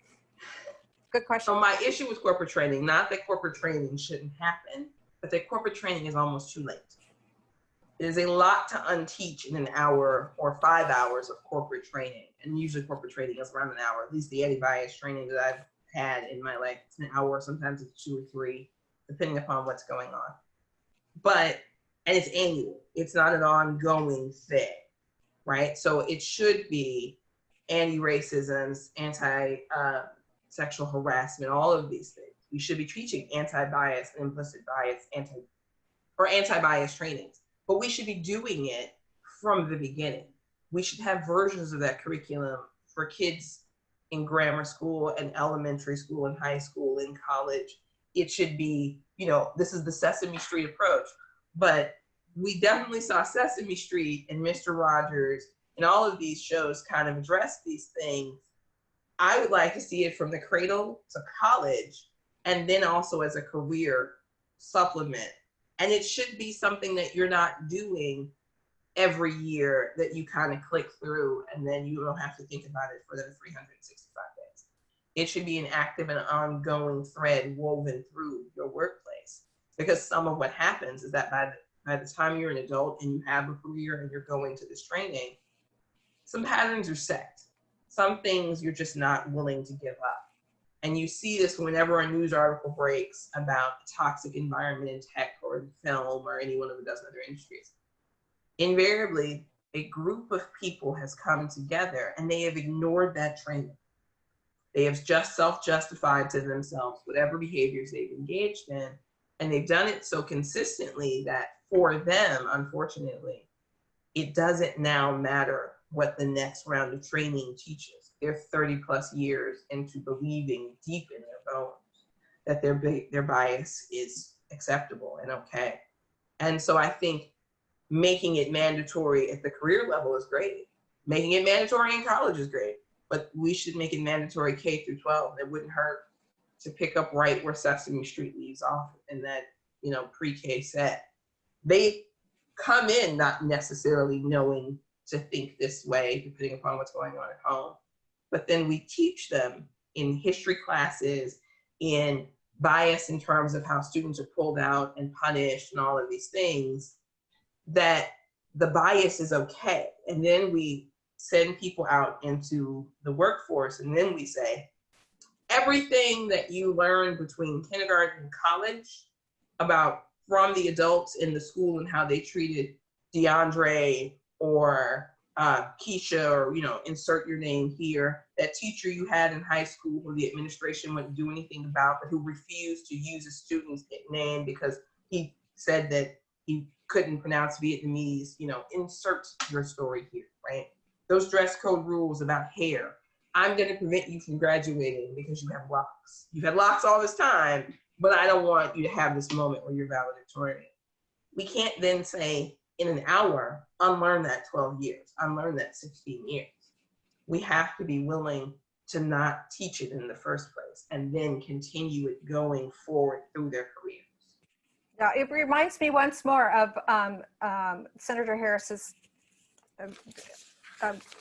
Good question. So my issue with corporate training, not that corporate training shouldn't happen, but that corporate training is almost too late. There's a lot to unteach in an hour or 5 hours of corporate training. And usually corporate training is around an hour. At least the anti-bias training that I've had in my life, it's an hour, sometimes it's 2 or 3, depending upon what's going on. And it's annual. It's not an ongoing thing, right? So it should be anti-racism, anti-sexual harassment, all of these things. We should be teaching anti-bias and implicit bias, anti-bias trainings, but we should be doing it from the beginning. We should have versions of that curriculum for kids in grammar school and elementary school and high school and college. It should be, this is the Sesame Street approach, but we definitely saw Sesame Street and Mr. Rogers and all of these shows kind of address these things. I would like to see it from the cradle to college, and then also as a career supplement. And it should be something that you're not doing every year, that you kind of click through and then you don't have to think about it for the 365 days. It should be an active and ongoing thread woven through your workplace, because some of what happens is that by the time you're an adult and you have a career and you're going to this training, some patterns are set. Some things you're just not willing to give up. And you see this whenever a news article breaks about the toxic environment in tech or in film or any one of a dozen other industries. Invariably, a group of people has come together and they have ignored that training. They have just self-justified to themselves whatever behaviors they've engaged in. And they've done it so consistently that for them, unfortunately, it doesn't now matter what the next round of training teaches. They're 30 plus years into believing deep in their bones that their bias is acceptable and okay. And so I think making it mandatory at the career level is great. Making it mandatory in college is great, but we should make it mandatory K through 12. It wouldn't hurt to pick up right where Sesame Street leaves off in that, pre-K set. They come in not necessarily knowing to think this way, depending upon what's going on at home. But then we teach them in history classes, in bias in terms of how students are pulled out and punished and all of these things, that the bias is okay. And then we send people out into the workforce and then we say, everything that you learned between kindergarten and college about from the adults in the school and how they treated DeAndre or Keisha, or insert your name here, that teacher you had in high school who the administration wouldn't do anything about, but who refused to use a student's name because he said that he couldn't pronounce Vietnamese, insert your story here, right? Those dress code rules about hair. I'm going to prevent you from graduating because you have locks. You've had locks all this time, but I don't want you to have this moment where you're valedictorian. We can't then say, in an hour, unlearn that 12 years, unlearn that 16 years. We have to be willing to not teach it in the first place and then continue it going forward through their careers. Yeah, it reminds me once more of Senator Harris's,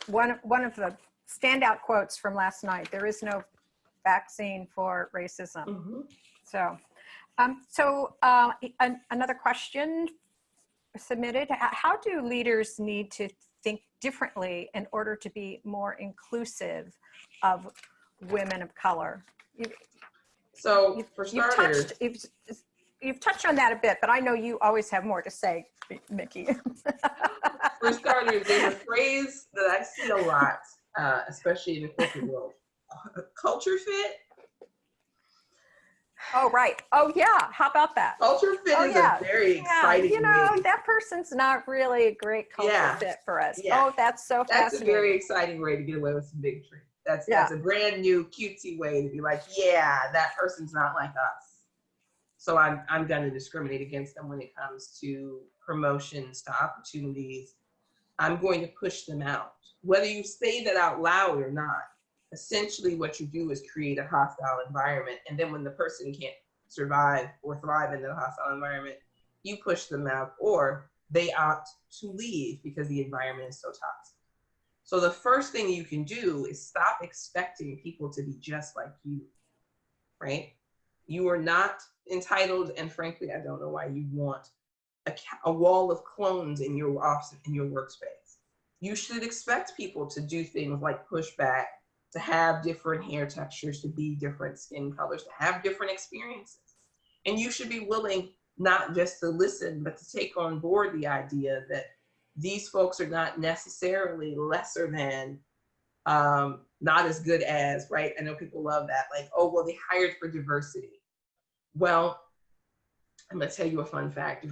one of the standout quotes from last night: "There is no vaccine for racism." Mm-hmm. So, another question submitted: how do leaders need to think differently in order to be more inclusive of women of color? So for starters, you've touched on that a bit, but I know you always have more to say, Mikki. For starters, there's a phrase that I see a lot, especially in the corporate world: culture fit. Oh, right. Oh, yeah. How about that? Culture fit is a very exciting way. That person's not really a great culture fit for us. Yeah. Oh, that's so fascinating. That's a very exciting way to get away with some bigotry. That's a brand new cutesy way to be like, yeah, that person's not like us. So I'm going to discriminate against them when it comes to promotions, to opportunities. I'm going to push them out. Whether you say that out loud or not, essentially what you do is create a hostile environment. And then when the person can't survive or thrive in the hostile environment, you push them out, or they opt to leave because the environment is so toxic. So the first thing you can do is stop expecting people to be just like you, right? You are not entitled, and frankly, I don't know why you want a wall of clones in your office, in your workspace. You should expect people to do things like push back, to have different hair textures, to be different skin colors, to have different experiences. And you should be willing not just to listen, but to take on board the idea that these folks are not necessarily lesser than, not as good as, right? I know people love that, like, oh, well, they hired for diversity. Well, I'm gonna tell you a fun fact.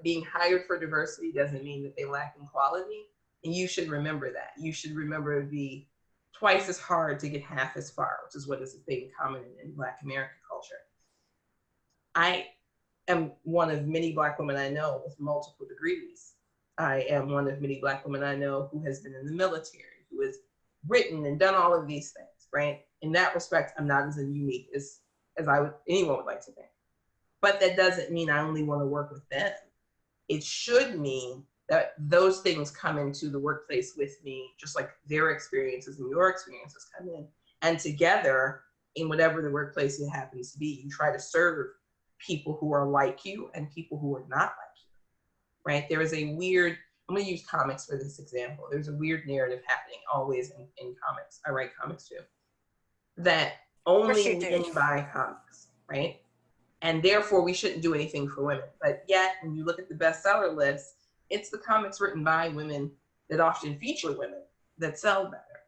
Being hired for diversity doesn't mean that they lack in quality. And you should remember that. You should remember it'd be twice as hard to get half as far, which is what is a thing common in Black American culture. I am one of many Black women I know with multiple degrees. I am one of many Black women I know who has been in the military, who has written and done all of these things, right? In that respect, I'm not as unique as anyone would like to think. But that doesn't mean I only want to work with them. It should mean that those things come into the workplace with me, just like their experiences and your experiences come in. And together, in whatever the workplace it happens to be, you try to serve people who are like you and people who are not like you, right? There is a weird, I'm gonna use comics for this example. There's a weird narrative happening always in comics. I write comics too. That only men buy comics, right? And therefore we shouldn't do anything for women. But yet, when you look at the bestseller list, it's the comics written by women that often feature women that sell better.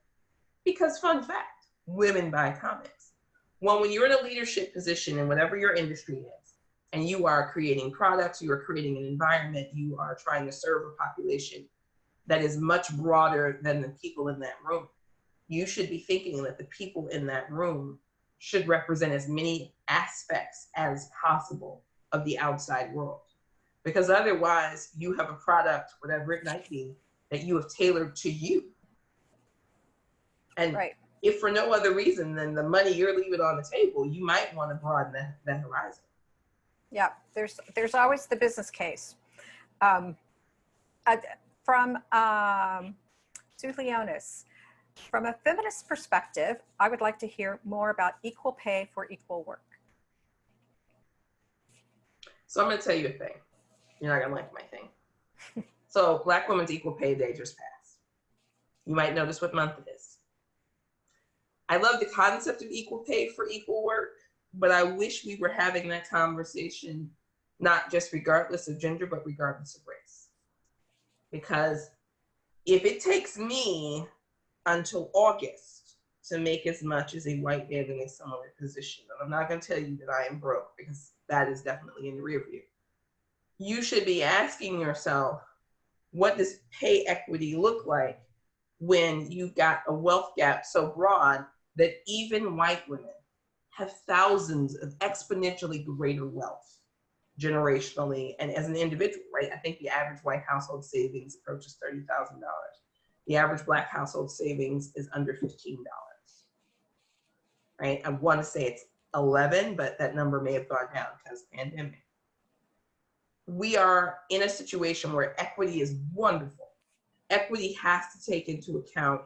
Because fun fact, women buy comics. Well, when you're in a leadership position in whatever your industry is, and you are creating products, you are creating an environment, you are trying to serve a population that is much broader than the people in that room, you should be thinking that the people in that room should represent as many aspects as possible of the outside world. Because otherwise you have a product, whatever it might be, that you have tailored to you. And if for no other reason than the money you're leaving on the table, you might want to broaden that horizon. Yeah, there's always the business case. From Sue Leonis, from a feminist perspective, I would like to hear more about equal pay for equal work. So I'm going to tell you a thing. You're not going to like my thing. So Black Women's Equal Pay Day just passed. You might notice what month it is. I love the concept of equal pay for equal work, but I wish we were having that conversation, not just regardless of gender, but regardless of race. Because if it takes me until August to make as much as a white man in a similar position, and I'm not going to tell you that I am broke, because that is definitely in the rear view. You should be asking yourself, what does pay equity look like when you've got a wealth gap so broad that even white women have thousands of exponentially greater wealth generationally and as an individual, right? I think the average white household savings approaches $30,000. The average Black household savings is under $15, right? I want to say it's 11, but that number may have gone down because of the pandemic. We are in a situation where equity is wonderful. Equity has to take into account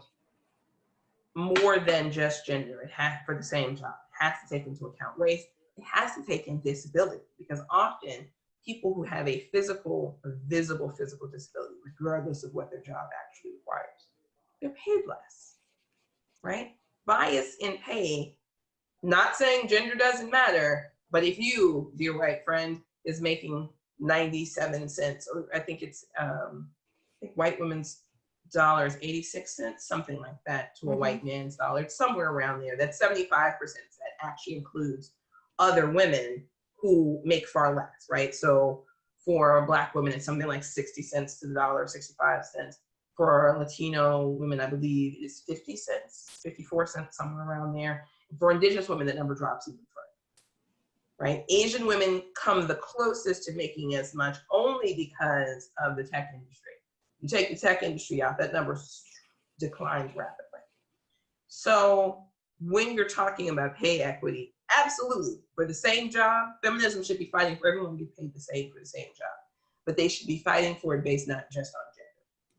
more than just gender. It has, for the same job, it has to take into account race. It has to take in disability, because often people who have a visible physical disability, regardless of what their job actually requires, they're paid less, right? Bias in pay, not saying gender doesn't matter, but if you, dear white friend, is making 97 cents, or I think it's white women's dollars, 86 cents, something like that, to a white man's dollar. It's somewhere around there. That's 75%. That actually includes other women who make far less, right? So for a Black woman, it's something like 60 cents to the dollar, 65 cents. For Latino women, I believe it's 50 cents, 54 cents, somewhere around there. For Indigenous women, that number drops even further, right? Asian women come the closest to making as much only because of the tech industry. You take the tech industry out, that number declines rapidly. So when you're talking about pay equity, absolutely, for the same job, feminism should be fighting for everyone to get paid the same for the same job. But they should be fighting for it based not just on gender.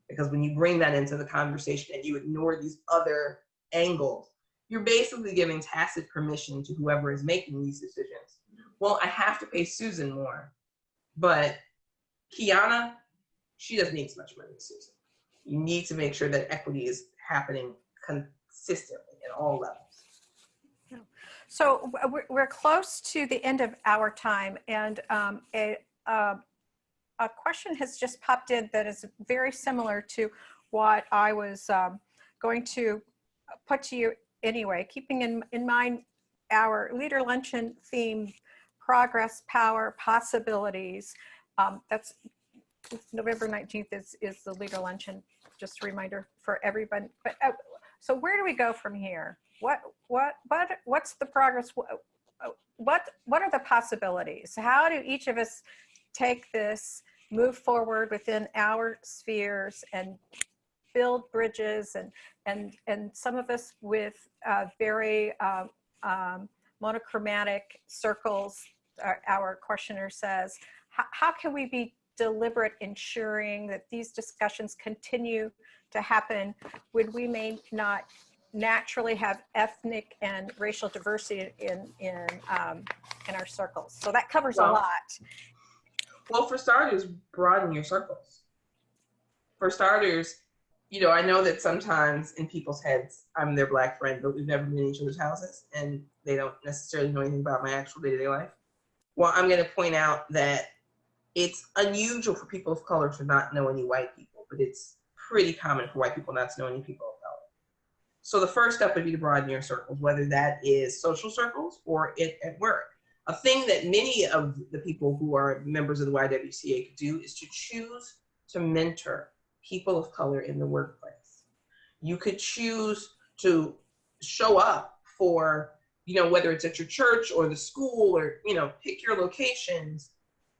Because when you bring that into the conversation and you ignore these other angles, you're basically giving tacit permission to whoever is making these decisions. Well, I have to pay Susan more, but Kiana, she doesn't need as much money as Susan. You need to make sure that equity is happening consistently at all levels. So we're close to the end of our time, and a question has just popped in that is very similar to what I was going to put to you anyway, keeping in mind our Leader Luncheon theme, progress, power, possibilities. That's November 19th is the Leader Luncheon, just a reminder for everybody. But so where do we go from here? What's the progress? What are the possibilities? How do each of us take this, move forward within our spheres and build bridges, and some of us with very monochromatic circles, our questioner says, how can we be deliberate ensuring that these discussions continue to happen when we may not naturally have ethnic and racial diversity in our circles? So that covers a lot. Well, for starters, broaden your circles. For starters, you know, I know that sometimes in people's heads, I'm their Black friend, but we've never been in each other's houses and they don't necessarily know anything about my actual day-to-day life. Well, I'm going to point out that it's unusual for people of color to not know any white people, but it's pretty common for white people not to know any people of color. So the first step would be to broaden your circles, whether that is social circles or at work. A thing that many of the people who are members of the YWCA could do is to choose to mentor people of color in the workplace. You could choose to show up for, you know, whether it's at your church or the school or, you know, pick your locations,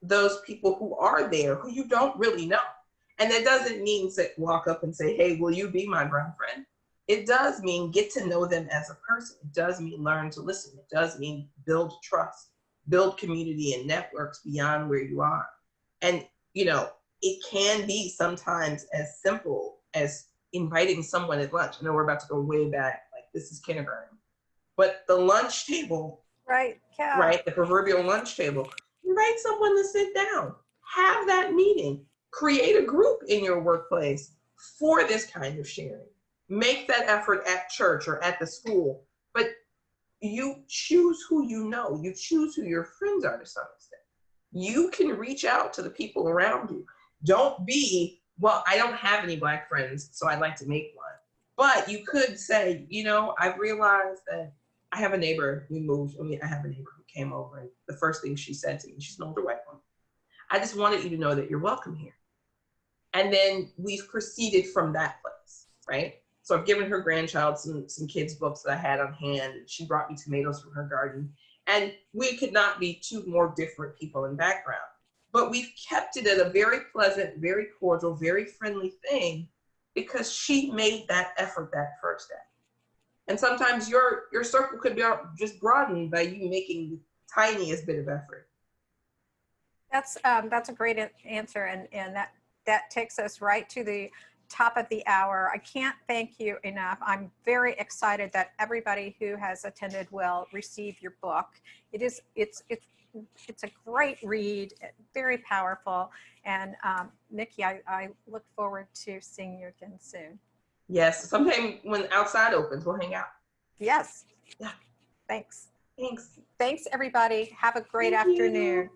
those people who are there who you don't really know. And that doesn't mean walk up and say, hey, will you be my brown friend? It does mean get to know them as a person. It does mean learn to listen. It does mean build trust, build community and networks beyond where you are. And, you know, it can be sometimes as simple as inviting someone at lunch. I know we're about to go way back, like this is kindergarten. But the lunch table, right? Yeah. Right, the proverbial lunch table, invite someone to sit down, have that meeting, create a group in your workplace for this kind of sharing. Make that effort at church or at the school, but you choose who you know. You choose who your friends are to some extent. You can reach out to the people around you. Don't be, well, I don't have any Black friends, so I'd like to make one. But you could say, you know, I've realized that I have a neighbor who moved. I have a neighbor who came over, and the first thing she said to me, she's an older white woman, I just wanted you to know that you're welcome here. And then we've proceeded from that place, right? So I've given her grandchild some kids' books that I had on hand. And she brought me tomatoes from her garden. And we could not be two more different people in background. But we've kept it at a very pleasant, very cordial, very friendly thing because she made that effort that first day. And sometimes your circle could be just broadened by you making the tiniest bit of effort. That's a great answer, and that takes us right to the top of the hour. I can't thank you enough. I'm very excited that everybody who has attended will receive your book. It's a great read, very powerful, and Mikki, I look forward to seeing you again soon. Yes, sometime when outside opens, we'll hang out. Yes. Yeah. Thanks. Thanks. Thanks, everybody. Have a great afternoon.